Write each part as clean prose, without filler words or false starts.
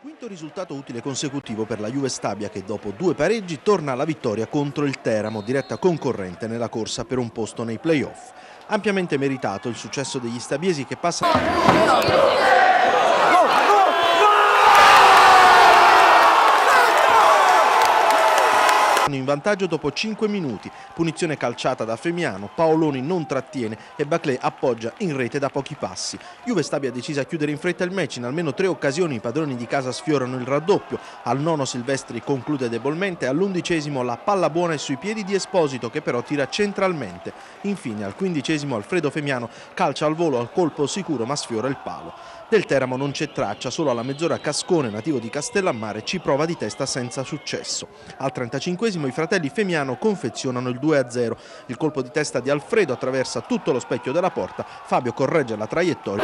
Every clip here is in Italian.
Quinto risultato utile consecutivo per la Juve Stabia che dopo 2 pareggi torna alla vittoria contro il Teramo, diretta concorrente nella corsa per un posto nei play-off. Ampiamente meritato il successo degli stabiesi che passano in vantaggio dopo 5 minuti, punizione calciata da Femiano, Paoloni non trattiene e Baclé appoggia in rete da pochi passi. Juve Stabia decisa a chiudere in fretta il match, in almeno 3 occasioni i padroni di casa sfiorano il raddoppio, al 9 Silvestri conclude debolmente, all'11 la palla buona è sui piedi di Esposito che però tira centralmente. Infine al 15 Alfredo Femiano calcia al volo al colpo sicuro ma sfiora il palo. Del Teramo non c'è traccia, solo alla mezz'ora Cascone, nativo di Castellammare, ci prova di testa senza successo. Al 35 i fratelli Femiano confezionano il 2-0. Il colpo di testa di Alfredo attraversa tutto lo specchio della porta, Fabio corregge la traiettoria.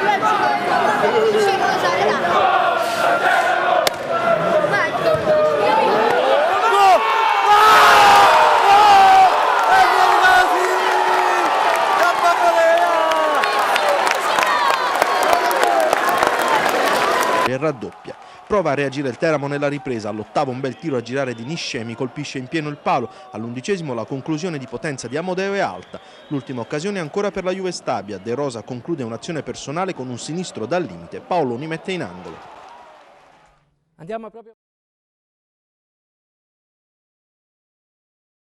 E raddoppia. Prova a reagire il Teramo nella ripresa, all'8 un bel tiro a girare di Niscemi colpisce in pieno il palo, all'11 la conclusione di potenza di Amodeo è alta. L'ultima occasione ancora per la Juve Stabia, De Rosa conclude un'azione personale con un sinistro dal limite, Paoloni mette in angolo. Andiamo proprio